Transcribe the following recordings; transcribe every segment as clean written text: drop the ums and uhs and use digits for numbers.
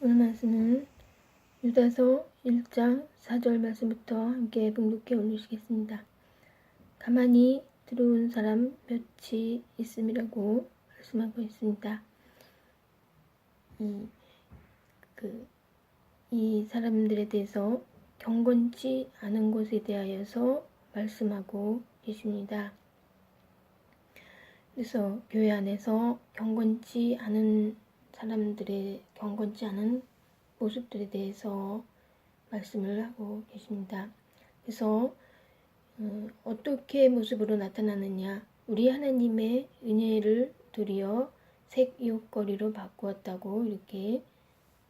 오늘 말씀은 유다서 1장 4절 말씀부터 함께 봉독해 올리시겠습니다. 가만히 들어온 사람 몇이 있음이라고 말씀하고 있습니다. 이 사람들에 대해서 경건치 않은 것에 대하여서 말씀하고 계십니다. 그래서 교회 안에서 경건치 않은 사람들의 경건치 않은 모습들에 대해서 말씀을 하고 계십니다. 그래서 어떻게 모습으로 나타나느냐, 우리 하나님의 은혜를 도리어 색욕거리로 바꾸었다고 이렇게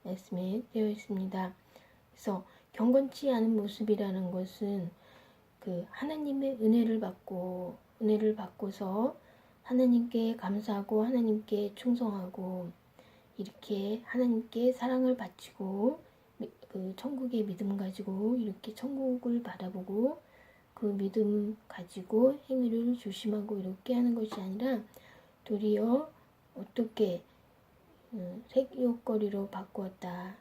말씀이 되어 있습니다. 그래서 경건치 않은 모습이라는 것은 하나님의 은혜를 받고서 하나님께 감사하고 하나님께 충성하고 이렇게 하나님께 사랑을 바치고 천국의 믿음 가지고 이렇게 천국을 바라보고 그 믿음 가지고 행위를 조심하고 이렇게 하는 것이 아니라 도리어 어떻게 색욕거리로 바꾸었다.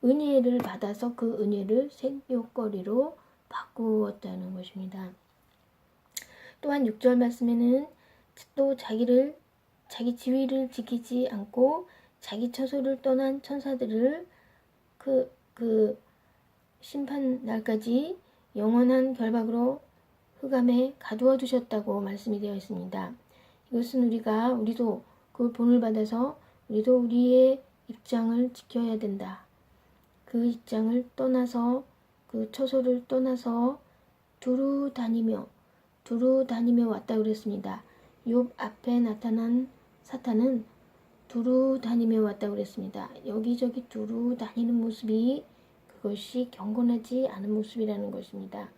은혜를 받아서 그 은혜를 색욕거리로 바꾸었다는 것입니다. 또한 6절 말씀에는 또 자기 지위를 지키지 않고 자기 처소를 떠난 천사들을 그 심판 날까지 영원한 결박으로 흑암에 가두어 두셨다고 말씀이 되어 있습니다. 이것은 우리도 그 본을 받아서 우리도 우리의 입장을 지켜야 된다. 그 입장을 떠나서 그 처소를 떠나서 두루 다니며 왔다 그랬습니다. 욥 앞에 나타난 사탄은 두루 다니며 왔다 그랬습니다. 여기저기 두루 다니는 모습이 그것이 경건하지 않은 모습이라는 것입니다.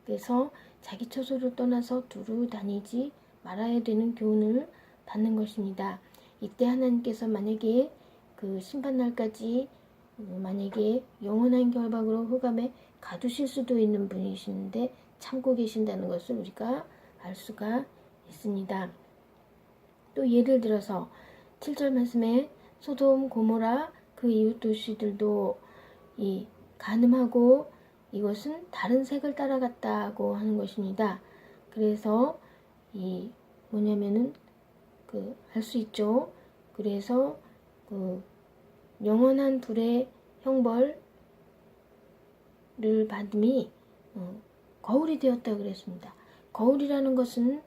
그래서 자기 처소를 떠나서 두루 다니지 말아야 되는 교훈을 받는 것입니다. 이때 하나님께서 만약에 그 심판날까지 만약에 영원한 결박으로 흑암에 가두실 수도 있는 분이신데 참고 계신다는 것을 우리가 알 수가 있습니다. 또 예를 들어서 7절 말씀에 소돔 고모라 그 이웃 도시들도 간음하고 이것은 다른 색을 따라갔다고 하는 것입니다. 그래서 뭐냐면은 알 수 있죠. 그래서 영원한 불의 형벌을 받음이 거울이 되었다 그랬습니다. 거울이라는 것은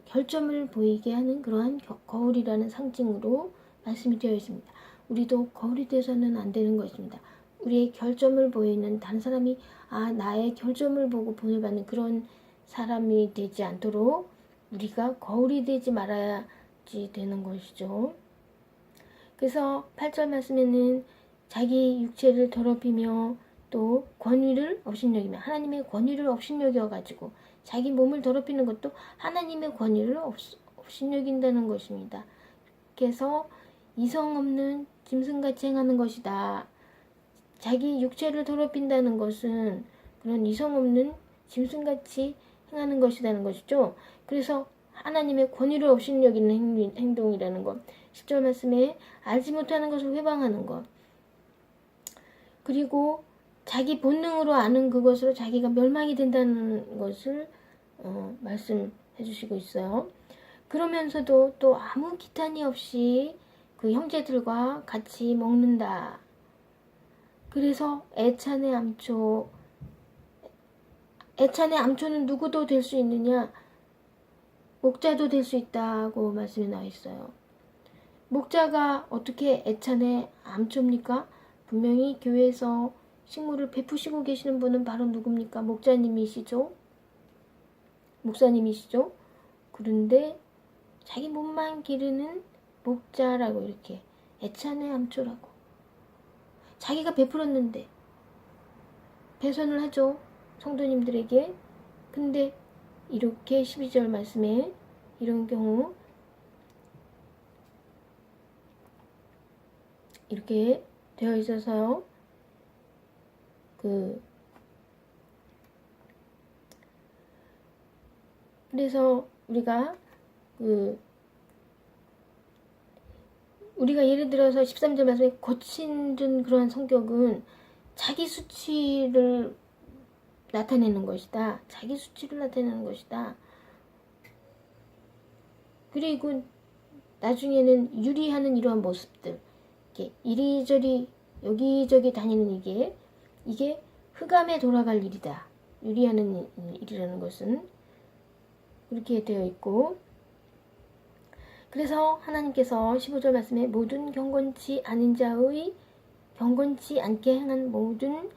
결점을 보이게 하는 그러한 거울이라는 상징으로 말씀이 되어 있습니다. 우리도 거울이 되어서는 안 되는 것입니다. 우리의 결점을 보이는 다른 사람이 나의 결점을 보고 본을 그런 사람이 되지 않도록 우리가 거울이 되지 말아야지 되는 것이죠. 그래서 8절 말씀에는 자기 육체를 더럽히며 또 권위를 업신여기며 하나님의 권위를 업신여겨가지고 자기 몸을 더럽히는 것도 하나님의 권위를 업신여긴다는 것입니다. 그래서 이성 없는 짐승같이 행하는 것이다. 자기 육체를 더럽힌다는 것은 그런 이성 없는 짐승같이 행하는 것이라는 것이죠. 그래서 하나님의 권위를 업신여기는 행동이라는 것. 10절 말씀에 알지 못하는 것을 회방하는 것. 그리고 자기 본능으로 아는 그것으로 자기가 멸망이 된다는 것을 말씀해 주시고 있어요. 그러면서도 또 아무 기탄이 없이 그 형제들과 같이 먹는다. 그래서 애찬의 암초는 누구도 될 수 있느냐? 목자도 될 수 있다고 말씀이 나와 있어요. 목자가 어떻게 애찬의 암초입니까? 분명히 교회에서 식물을 베푸시고 계시는 분은 바로 누굽니까? 목사님이시죠? 그런데 자기 몸만 기르는 목자라고 이렇게 애찬의 암초라고 자기가 베풀었는데 배선을 하죠. 성도님들에게. 근데 이렇게 12절 말씀에 이런 경우 이렇게 되어 있어서요. 그래서 우리가 우리가 예를 들어서 13절 말씀에 거친 그러한 성격은 자기 수치를 나타내는 것이다. 자기 수치를 나타내는 것이다. 그리고 나중에는 유리하는 이러한 모습들, 이렇게 이리저리 여기저기 다니는 이게 흑암에 돌아갈 일이다. 유리하는 일이라는 것은 그렇게 되어 있고, 그래서 하나님께서 15절 말씀에 모든 경건치 않게 행한 모든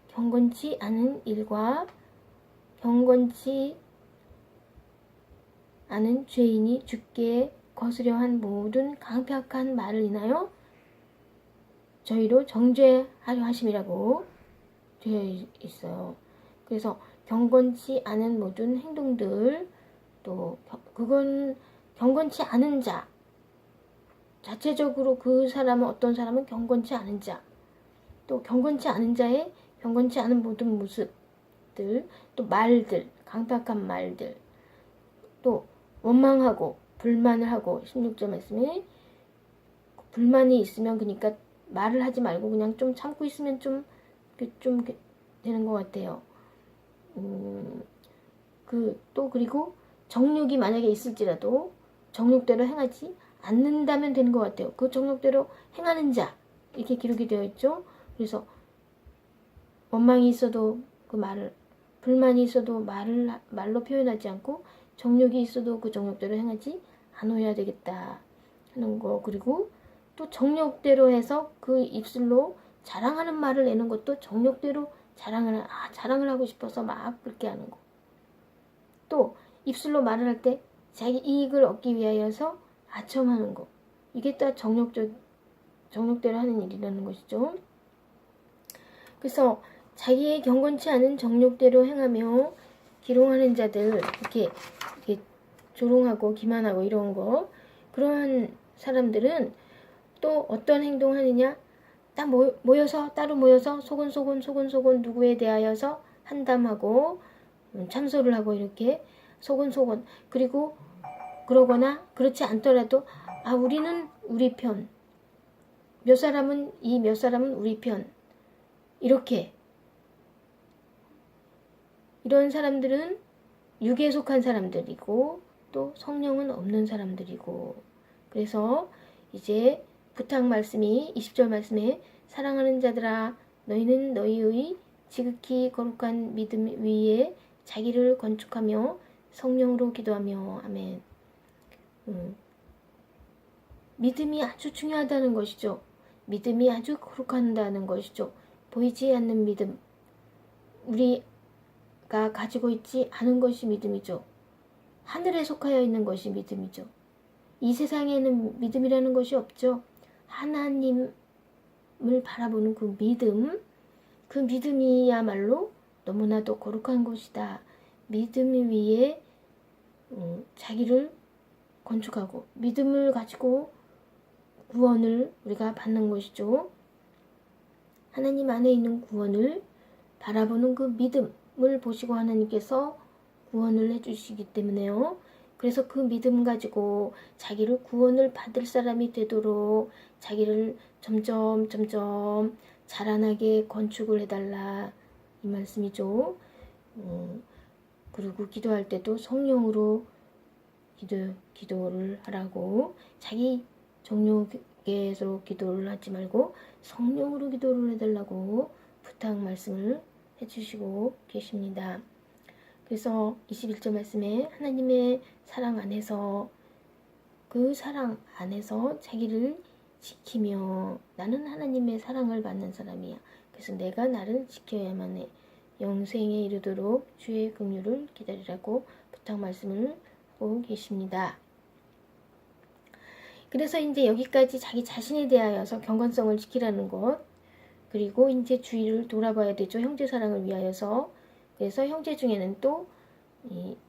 경건치 않은 일과 경건치 않은 죄인이 주께 거스려 한 모든 강팍한 말을 인하여 저희로 정죄하려 하심이라고 되어 있어요. 그래서 경건치 않은 모든 행동들, 또 그건 경건치 않은 자, 자체적으로 그 사람은, 어떤 사람은 경건치 않은 자, 또 경건치 않은 자의 경건치 않은 모든 모습들, 또 말들, 강팍한 말들, 또 원망하고 불만을 하고, 16절 말씀에 불만이 있으면 그러니까 말을 하지 말고 그냥 좀 참고 있으면 좀 되는 것 같아요. 그리고 정욕이 만약에 있을지라도 정욕대로 행하지 않는다면 되는 것 같아요. 그 정욕대로 행하는 자, 이렇게 기록이 되어 있죠. 그래서 원망이 있어도 불만이 있어도 말로 표현하지 않고, 정욕이 있어도 그 정욕대로 행하지 않아야 되겠다 하는 거. 그리고 또 정욕대로 해서 그 입술로 자랑하는 말을 내는 것도 정욕대로 자랑을 하고 싶어서 막 그렇게 하는 거. 또 입술로 말을 할 때 자기 이익을 얻기 위하여서 아첨하는 거. 이게 다 정욕대로 하는 일이라는 것이죠. 그래서 자기의 경건치 않은 정욕대로 행하며 기롱하는 자들, 이렇게 조롱하고 기만하고 이런 거, 그러한 사람들은 또 어떤 행동하느냐? 따로 모여서 소곤소곤 누구에 대하여서 한담하고 참소를 하고, 이렇게 소곤소곤. 그리고 그러거나 그렇지 않더라도 우리는 우리 편, 몇 사람은 우리 편, 이렇게. 이런 사람들은 육에 속한 사람들이고 또 성령은 없는 사람들이고, 그래서 이제 부탁 말씀이 20절 말씀에 사랑하는 자들아 너희는 너희의 지극히 거룩한 믿음 위에 자기를 건축하며 성령으로 기도하며. 아멘. 믿음이 아주 중요하다는 것이죠. 믿음이 아주 거룩하다는 것이죠. 보이지 않는 믿음, 우리가 가지고 있지 않은 것이 믿음이죠. 하늘에 속하여 있는 것이 믿음이죠. 이 세상에는 믿음이라는 것이 없죠. 하나님을 바라보는 그 믿음이야말로 너무나도 거룩한 것이다. 믿음 위에 자기를 건축하고 믿음을 가지고 구원을 우리가 받는 것이죠. 하나님 안에 있는 구원을 바라보는 그 믿음을 보시고 하나님께서 구원을 해주시기 때문에요. 그래서 그 믿음 가지고 자기를 구원을 받을 사람이 되도록 자기를 점점 자라나게 건축을 해달라, 이 말씀이죠. 그리고 기도할 때도 성령으로 기도를 하라고, 자기 정욕에서 기도를 하지 말고 성령으로 기도를 해달라고 부탁 말씀을 해주시고 계십니다. 그래서 21절 말씀에 하나님의 사랑 안에서, 그 사랑 안에서 자기를 지키며, 나는 하나님의 사랑을 받는 사람이야. 그래서 내가 나를 지켜야만 해. 영생에 이르도록 주의 긍휼을 기다리라고 부탁 말씀을 하고 계십니다. 그래서 이제 여기까지 자기 자신에 대하여서 경건성을 지키라는 것, 그리고 이제 주위를 돌아봐야 되죠. 형제 사랑을 위하여서. 그래서 형제 중에는 또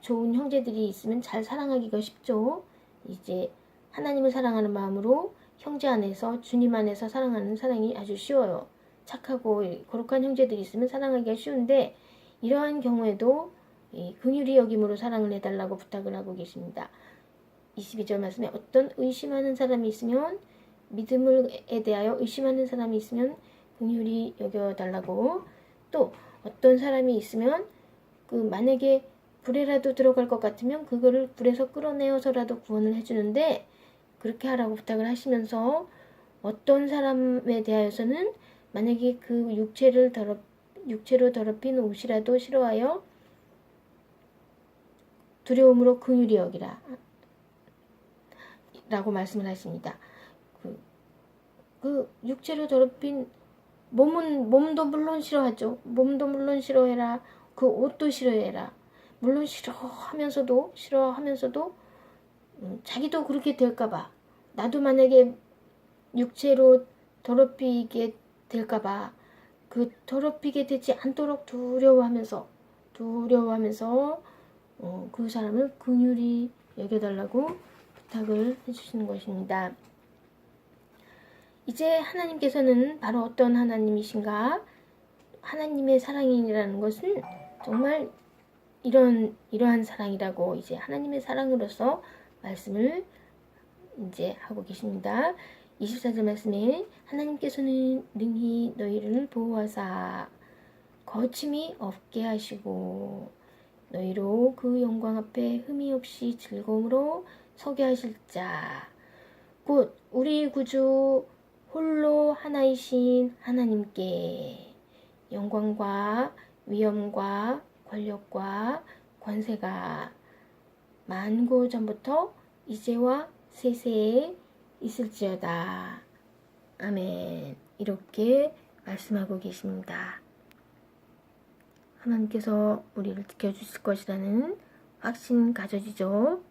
좋은 형제들이 있으면 잘 사랑하기가 쉽죠. 이제 하나님을 사랑하는 마음으로 형제 안에서, 주님 안에서 사랑하는 사랑이 아주 쉬워요. 착하고 거룩한 형제들이 있으면 사랑하기가 쉬운데, 이러한 경우에도 긍휼히 여김으로 사랑을 해달라고 부탁을 하고 계십니다. 22절 말씀에 어떤 의심하는 사람이 있으면 믿음에 대하여 의심하는 사람이 있으면 긍휼히 여겨달라고. 또 어떤 사람이 있으면 그 만약에 불에라도 들어갈 것 같으면 그거를 불에서 끌어내어서라도 구원을 해주는데 그렇게 하라고 부탁을 하시면서, 어떤 사람에 대하여서는 만약에 그 육체로 더럽힌 옷이라도 싫어하여 두려움으로 긍휼히 여기라 라고 말씀을 하십니다. 그 육체로 더럽힌 몸도 물론 싫어하죠. 몸도 물론 싫어해라. 그 옷도 싫어해라. 물론 싫어하면서도 자기도 그렇게 될까봐, 나도 만약에 육체로 더럽히게 될까봐 그 더럽히게 되지 않도록 두려워하면서 그 사람을 긍휼히 여겨달라고 부탁을 해주시는 것입니다. 이제 하나님께서는 바로 어떤 하나님이신가? 하나님의 사랑이라는 것은 정말 이러한 사랑이라고 이제 하나님의 사랑으로서 말씀을 이제 하고 계십니다. 24절 말씀에 하나님께서는 능히 너희를 보호하사 거침이 없게 하시고 너희로 그 영광 앞에 흠이 없이 즐거움으로 서게 하실 자, 곧 우리 구주 홀로 하나이신 하나님께 영광과 위엄과 권력과 권세가 만고 전부터 이제와 세세에 있을지어다. 아멘. 이렇게 말씀하고 계십니다. 하나님께서 우리를 지켜주실 것이라는 확신 가져지죠.